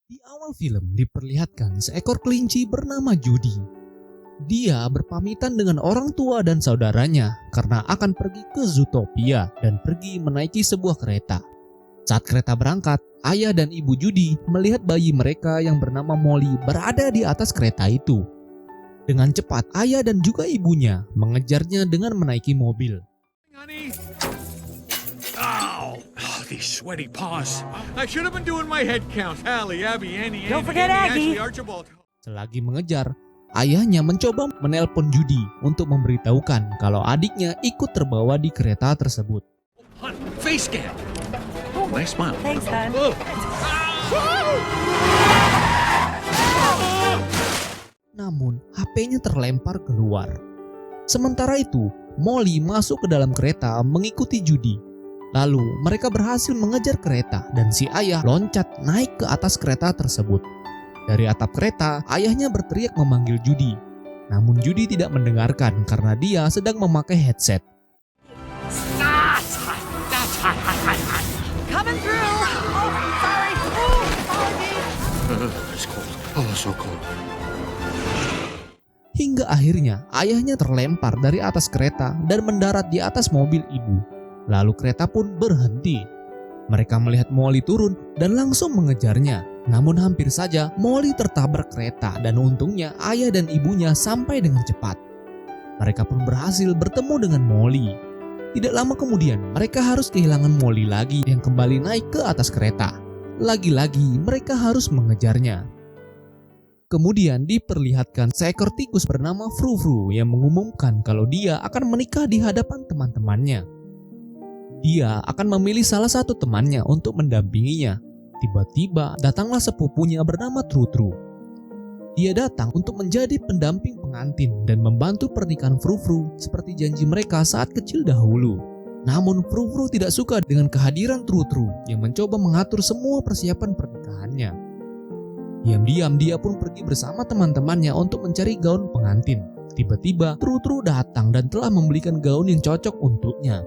Di awal film diperlihatkan seekor kelinci bernama Judy. Dia berpamitan dengan orang tua dan saudaranya karena akan pergi ke Zootopia dan pergi menaiki sebuah kereta. Saat kereta berangkat, ayah dan ibu Judy melihat bayi mereka yang bernama Molly berada di atas kereta itu. Dengan cepat, ayah dan juga ibunya mengejarnya dengan menaiki mobil. Honey. Oh, these sweaty paws. I should have been doing my head count. Hallie, Abby, Annie, Don't Andy, forget Andy, Aggie. Ashley, Archibald. Selagi mengejar, ayahnya mencoba menelpon Judy untuk memberitahukan kalau adiknya ikut terbawa di kereta tersebut. Hun, face scan. Oh, nice smile. Thanks, hon. Oh. Namun, HP-nya terlempar keluar. Sementara itu, Molly masuk ke dalam kereta mengikuti Judy. Lalu, mereka berhasil mengejar kereta dan si ayah loncat naik ke atas kereta tersebut. Dari atap kereta, ayahnya berteriak memanggil Judy. Namun Judy tidak mendengarkan karena dia sedang memakai headset. Coming through. Oh, sorry. Oh, apologies. It's cold. Oh, so cold. Hingga akhirnya ayahnya terlempar dari atas kereta dan mendarat di atas mobil ibu. Lalu kereta pun berhenti. Mereka melihat Molly turun dan langsung mengejarnya. Namun hampir saja Molly tertabrak kereta dan untungnya ayah dan ibunya sampai dengan cepat. Mereka pun berhasil bertemu dengan Molly. Tidak lama kemudian mereka harus kehilangan Molly lagi yang kembali naik ke atas kereta. Lagi-lagi mereka harus mengejarnya. Kemudian diperlihatkan seekor tikus bernama Fru Fru yang mengumumkan kalau dia akan menikah di hadapan teman-temannya. Dia akan memilih salah satu temannya untuk mendampinginya. Tiba-tiba datanglah sepupunya bernama Tru Tru. Dia datang untuk menjadi pendamping pengantin dan membantu pernikahan Fru Fru seperti janji mereka saat kecil dahulu. Namun Fru Fru tidak suka dengan kehadiran Tru Tru yang mencoba mengatur semua persiapan pernikahannya. Diam-diam dia pun pergi bersama teman-temannya untuk mencari gaun pengantin. Tiba-tiba Tru Tru datang dan telah membelikan gaun yang cocok untuknya.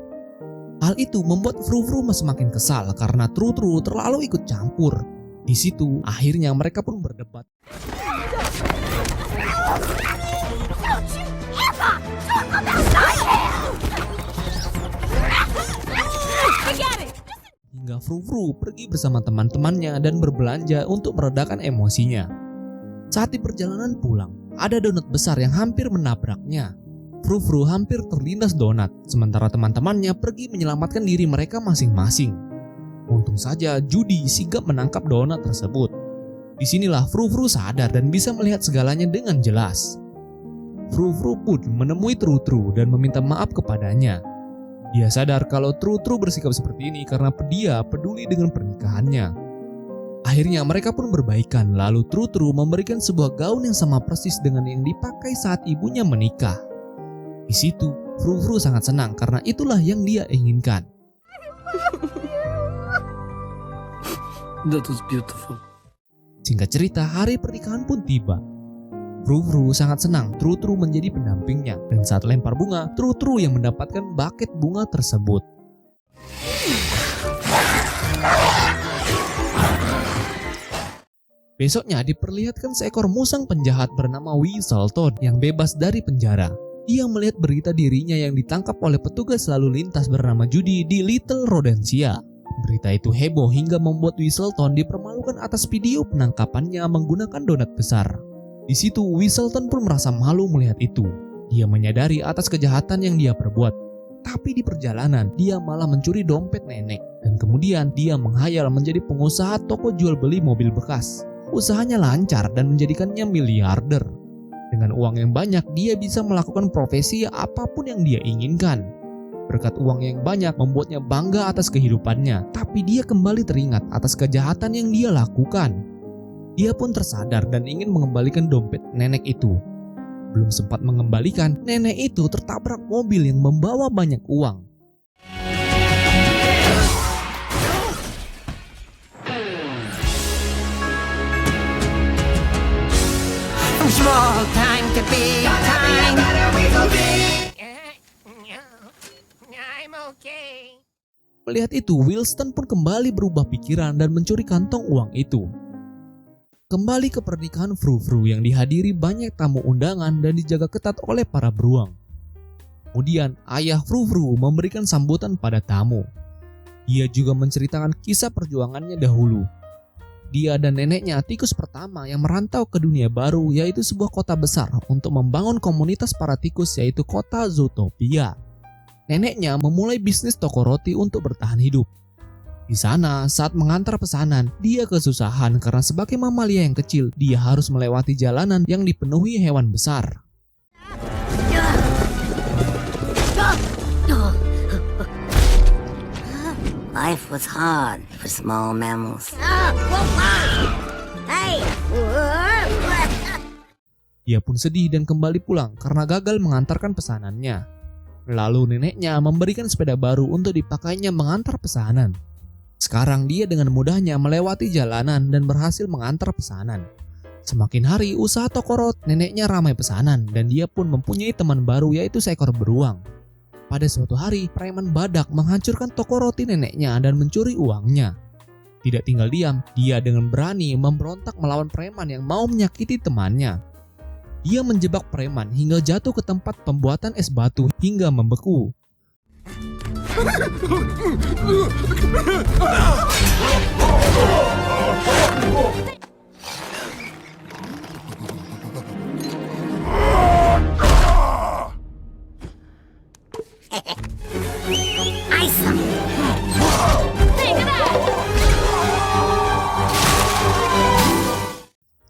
Hal itu membuat Fru Fru semakin kesal karena Tru Tru terlalu ikut campur. Di situ akhirnya mereka pun berdebat. Hingga Fru Fru pergi bersama teman-temannya dan berbelanja untuk meredakan emosinya. Saat di perjalanan pulang, ada donat besar yang hampir menabraknya. Fru Fru hampir terlindas donat, sementara teman-temannya pergi menyelamatkan diri mereka masing-masing. Untung saja Judy sigap menangkap donat tersebut. Disinilah Fru Fru sadar dan bisa melihat segalanya dengan jelas. Fru Fru pun menemui Tru Tru dan meminta maaf kepadanya. Dia sadar kalau Tru Tru bersikap seperti ini karena dia peduli dengan pernikahannya. Akhirnya mereka pun berbaikan, lalu Tru Tru memberikan sebuah gaun yang sama persis dengan yang dipakai saat ibunya menikah. Di situ, Fru Fru sangat senang karena itulah yang dia inginkan. That was beautiful. Singkat cerita, hari pernikahan pun tiba. Fru Fru sangat senang Tru Tru menjadi pendampingnya dan saat lempar bunga, Tru Tru yang mendapatkan buket bunga tersebut. Besoknya diperlihatkan seekor musang penjahat bernama Weaselton yang bebas dari penjara. Dia melihat berita dirinya yang ditangkap oleh petugas lalu lintas bernama Judy di Little Rodensia. Berita itu heboh hingga membuat Weaselton dipermalukan atas video penangkapannya menggunakan donat besar. Di situ Weaselton pun merasa malu melihat itu. Dia menyadari atas kejahatan yang dia perbuat. Tapi di perjalanan dia malah mencuri dompet nenek dan kemudian dia menghayal menjadi pengusaha toko jual beli mobil bekas. Usahanya lancar dan menjadikannya miliarder. Dengan uang yang banyak, dia bisa melakukan profesi apapun yang dia inginkan. Berkat uang yang banyak membuatnya bangga atas kehidupannya, tapi dia kembali teringat atas kejahatan yang dia lakukan. Dia pun tersadar dan ingin mengembalikan dompet nenek itu. Belum sempat mengembalikan, nenek itu tertabrak mobil yang membawa banyak uang. Small time to big time. I'm okay. Melihat itu, Wilston pun kembali berubah pikiran dan mencuri kantong uang itu. kembali ke pernikahan Frou-Frou yang dihadiri banyak tamu undangan dan dijaga ketat oleh para beruang. Kemudian ayah Frou-Frou memberikan sambutan pada tamu. Dia juga menceritakan kisah perjuangannya dahulu. Dia dan neneknya tikus pertama yang merantau ke dunia baru, yaitu sebuah kota besar untuk membangun komunitas para tikus, yaitu kota Zootopia. Neneknya memulai bisnis toko roti untuk bertahan hidup. Di sana, saat mengantar pesanan, dia kesusahan karena sebagai mamalia yang kecil, dia harus melewati jalanan yang dipenuhi hewan besar. Life was hard for small mammals. Hey! Dia pun sedih dan kembali pulang karena gagal mengantarkan pesanannya. Lalu neneknya memberikan sepeda baru untuk dipakainya mengantar pesanan. Sekarang dia dengan mudahnya melewati jalanan dan berhasil mengantar pesanan. Semakin hari usaha toko roti neneknya ramai pesanan dan dia pun mempunyai teman baru, yaitu seekor beruang. Pada suatu hari, preman badak menghancurkan toko roti neneknya dan mencuri uangnya. Tidak tinggal diam, dia dengan berani memberontak melawan preman yang mau menyakiti temannya. Dia menjebak preman hingga jatuh ke tempat pembuatan es batu hingga membeku.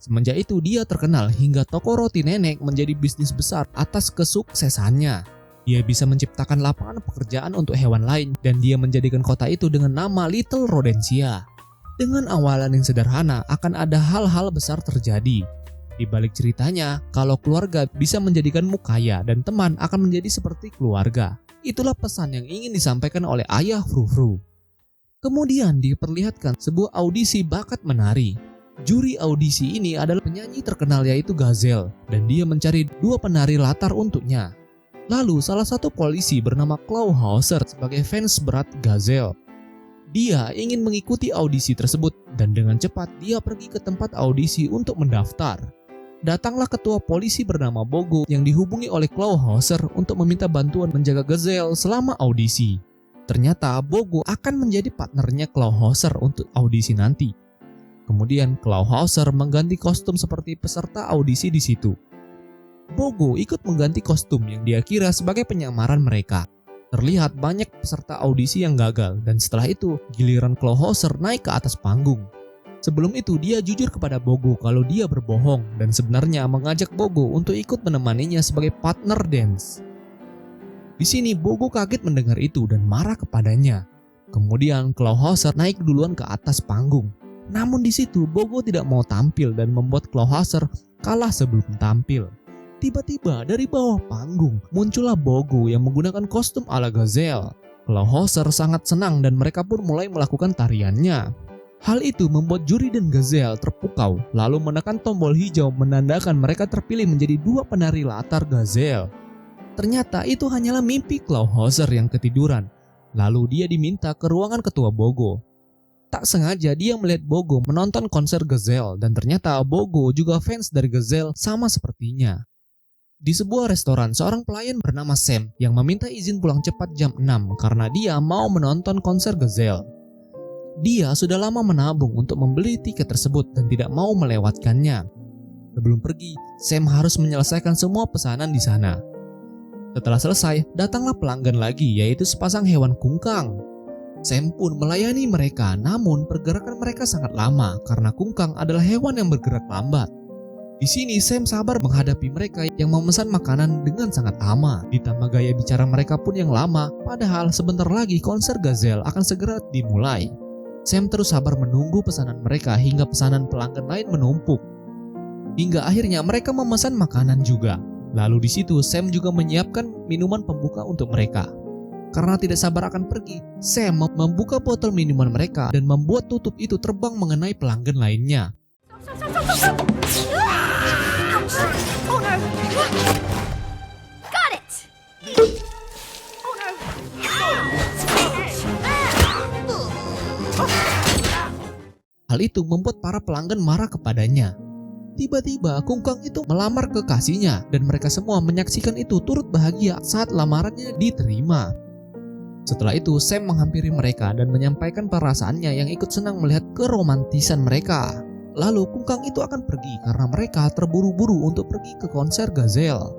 Semenjak itu dia terkenal hingga toko roti nenek menjadi bisnis besar atas kesuksesannya. Dia bisa menciptakan lapangan pekerjaan untuk hewan lain dan dia menjadikan kota itu dengan nama Little Rodentia. Dengan awalan yang sederhana akan ada hal-hal besar terjadi. Di balik ceritanya, kalau keluarga bisa menjadikanmu kaya dan teman akan menjadi seperti keluarga. Itulah pesan yang ingin disampaikan oleh ayah Frou-Frou. Kemudian diperlihatkan sebuah audisi bakat menari. Juri audisi ini adalah penyanyi terkenal, yaitu Gazelle, dan dia mencari 2 penari latar untuknya. Lalu salah satu polisi bernama Clawhauser sebagai fans berat Gazelle. Dia ingin mengikuti audisi tersebut dan dengan cepat dia pergi ke tempat audisi untuk mendaftar. Datanglah ketua polisi bernama Bogo yang dihubungi oleh Clawhauser untuk meminta bantuan menjaga Gazelle selama audisi. Ternyata Bogo akan menjadi partnernya Clawhauser untuk audisi nanti. Kemudian Clawhauser mengganti kostum seperti peserta audisi di situ. Bogo ikut mengganti kostum yang dia kira sebagai penyamaran mereka. Terlihat banyak peserta audisi yang gagal dan setelah itu giliran Clawhauser naik ke atas panggung. Sebelum itu dia jujur kepada Bogo kalau dia berbohong dan sebenarnya mengajak Bogo untuk ikut menemaninya sebagai partner dance. Di sini Bogo kaget mendengar itu dan marah kepadanya. Kemudian Clawhauser naik duluan ke atas panggung. Namun di situ Bogo tidak mau tampil dan membuat Clawhauser kalah sebelum tampil. Tiba-tiba dari bawah panggung muncullah Bogo yang menggunakan kostum ala Gazelle. Clawhauser sangat senang dan mereka pun mulai melakukan tariannya. Hal itu membuat juri dan Gazelle terpukau, lalu menekan tombol hijau menandakan mereka terpilih menjadi 2 penari latar Gazelle. Ternyata itu hanyalah mimpi Clawhauser yang ketiduran. Lalu dia diminta ke ruangan ketua Bogo. Tak sengaja dia melihat Bogo menonton konser Gazelle dan ternyata Bogo juga fans dari Gazelle sama sepertinya. Di sebuah restoran, seorang pelayan bernama Sam yang meminta izin pulang cepat jam 6 karena dia mau menonton konser Gazelle. Dia sudah lama menabung untuk membeli tiket tersebut dan tidak mau melewatkannya. Sebelum pergi, Sam harus menyelesaikan semua pesanan di sana. Setelah selesai, datanglah pelanggan lagi, yaitu sepasang hewan kungkang. Sam pun melayani mereka, namun pergerakan mereka sangat lama karena kungkang adalah hewan yang bergerak lambat. Di sini Sam sabar menghadapi mereka yang memesan makanan dengan sangat lama. Ditambah gaya bicara mereka pun yang lama, padahal sebentar lagi konser Gazelle akan segera dimulai. Sam terus sabar menunggu pesanan mereka hingga pesanan pelanggan lain menumpuk. Hingga akhirnya mereka memesan makanan juga. Lalu di situ Sam juga menyiapkan minuman pembuka untuk mereka. Karena tidak sabar akan pergi, Sam membuka botol minuman mereka dan membuat tutup itu terbang mengenai pelanggan lainnya. Oh no! Got it! Oh no! Hal itu membuat para pelanggan marah kepadanya. Tiba-tiba Kungkang itu melamar kekasihnya dan mereka semua menyaksikan itu turut bahagia saat lamarannya diterima. Setelah itu Sam menghampiri mereka dan menyampaikan perasaannya yang ikut senang melihat keromantisan mereka. Lalu Kungkang itu akan pergi karena mereka terburu-buru untuk pergi ke konser Gazelle.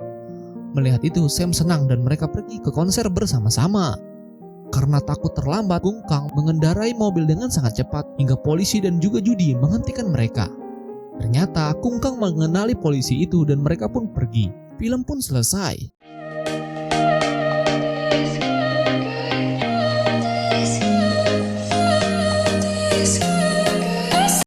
Melihat itu Sam senang dan mereka pergi ke konser bersama-sama. Karena takut terlambat, Kungkang mengendarai mobil dengan sangat cepat hingga polisi dan juga judi menghentikan mereka. Ternyata Kungkang mengenali polisi itu dan mereka pun pergi. Film pun selesai.